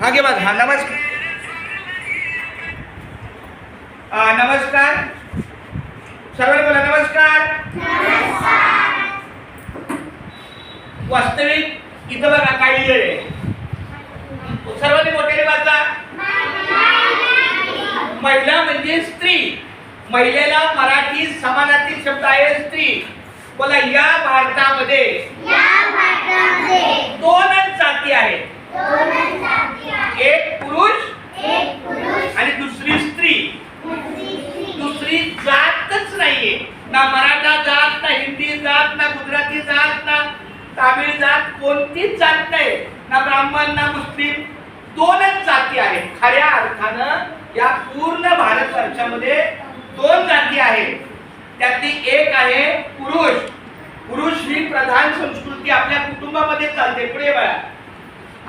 हा घे माझा. हा नमस्कार. नमस्कार सर्वांनी बोला नमस्कार. वास्तविक इथं बघा काय लिहिलेलं आहे. सर्वांनी मोठ्याने वाचा. महिला म्हणजे स्त्री. महिलेला मराठी समानार्थी शब्द आहे स्त्री. बोला या भारतामध्ये दोनच जाती आहेत. एक पुरुष आणि दुसरी स्त्री. दुसरी जातच नाहीये. ना मराठा जात, ना हिंदी जात, ना गुजराती जात, ना तामिळ जात, कोणतीच जात नाही. ना ब्राह्मण ना मुस्लिम. दोनच जाती आहेत. खऱ्या अर्थानं या पूर्ण भारतवर्षामध्ये दोन जाती आहेत. त्यातली एक आहे पुरुष. पुरुष ही प्रधान संस्कृती आपल्या कुटुंबामध्ये चालते. पुढे बघा.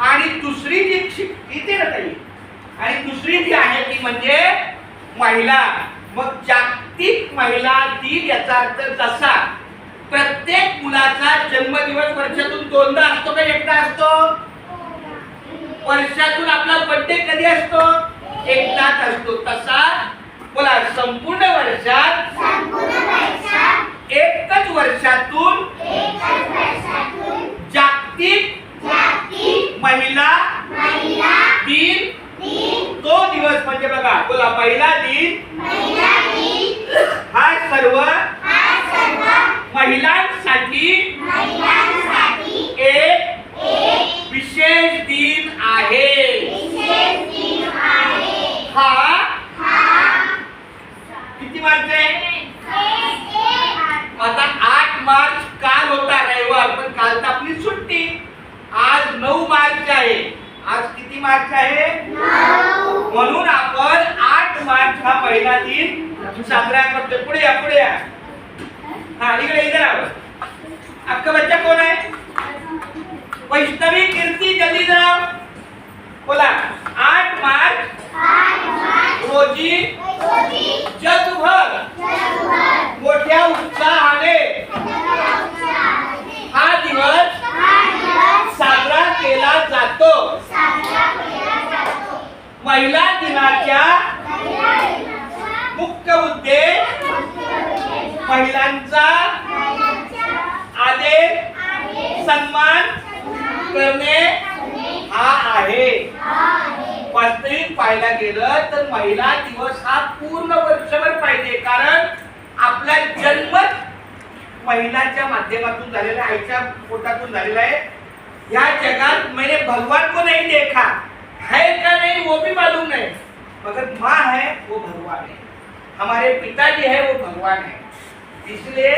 आणि दुसरी जी इथे ना ताई, आणि दुसरी जी आहे ती म्हणजे महिला. मग जागतिक महिला दिन याचा अर्थ जसा प्रत्येक मुलाचा जन्मदिवस वर्षातून दोनदा असतो का एकदा असतो? वर्षातून आपला बर्थडे कधी असतो? एकदाच असतो. तसा बोला संपूर्ण वर्षात एकच वर्षातून जागतिक महिला दिन तो दिवस म्हणजे बघा बोला महिला दिन हा सर्व महिलांसाठी एक विशेष दिन आहे. हा किती मार्च आहे? आता 8 मार्च काल होता रविवार, पण काल तर आपली सुट्टी. आज 9 मार्च आहे. आज किती मार्च आहे? 9. म्हणून आपण 8 मार्च हा महिला दिन साजरा करतो. पुढे या पुढे या. हा इकडे इधर आओ. आपका बच्चा कौन है? वैष्णवी कीर्ती जल्दी जाओ. बोला 8 मार्च रोजी जगभर मोठ्या उत्साहाने हा दिवस साजरा केला जातो. महिला दिनाच्या मुख्य उद्देश महिलांचा आदर सन्मान करणे हा आहे. वास्तविक पाहायला गेलं तर महिला दिवस हा पूर्ण वर्षभर पाहिजे. कारण आपला जन्मच महिलाच्या माध्यमातून झालेला, आईच्या पोटातून झालेला आहे. या जगात मैंने भगवान को नहीं देखा है क्या नहीं वो भी मालूम नहीं, मगर माँ है वो भगवान है. हमारे पिताजी है वो भगवान है. इसलिए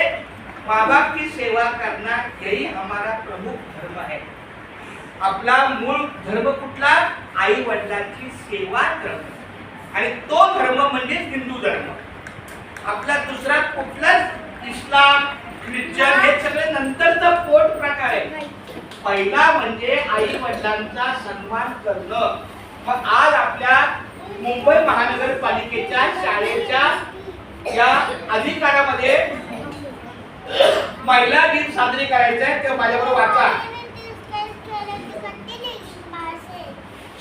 माँ बाप की सेवा करना यही हमारा प्रमुख धर्म है. आपला मूळ धर्म कुठला? आई वडिलांची सेवा करणं. आणि तो धर्म म्हणजे हिंदू धर्म. आपला दुसरा कुठलाच इस्लाम ख्रिश्चन हे सगळे नंतरचा पोट प्रकार आहे. पहिला म्हणजे आई वडिलांचा सन्मान करणं. मग आज आपल्या मुंबई महानगरपालिकेच्या शाळेच्या या अधिकारामध्ये महिला दिन साजरे करायचे आहे. ते माझ्याबरोबर वाचा.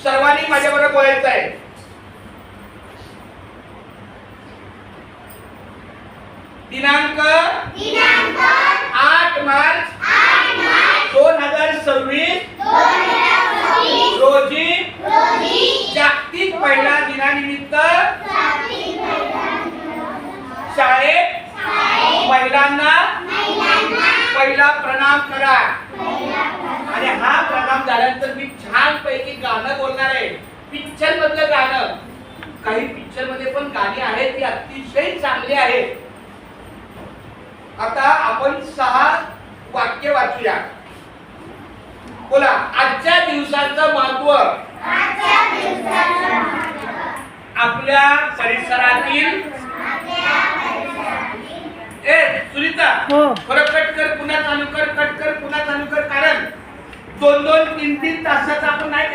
सर्वांनी माझ्याबरोबर बोलायचं आहे. दिनांक 8 मार्च 2026 रोजी जागतिक महिला दिनानिमित्त शाळेत महिलांना पहिला प्रणाम करा. आणि हा प्रणाम झाल्यानंतर मी छान पैकी गाणं बोलणार आहे. पिक्चर मधलं गाणं. काही पिक्चर मध्ये पण गाणी आहेत ती अतिशय चांगली आहेत. आता आपण 6 वाक्य वाचूया. बोला आजच्या दिवसाचं महत्त्व. आपल्या परिसरातील सुनीता परत कट कर, पुन्हा चालू कर, कट कर, पुन्हा चालू कर. कारण 2-2, 3-3 तासाचा आपण नाही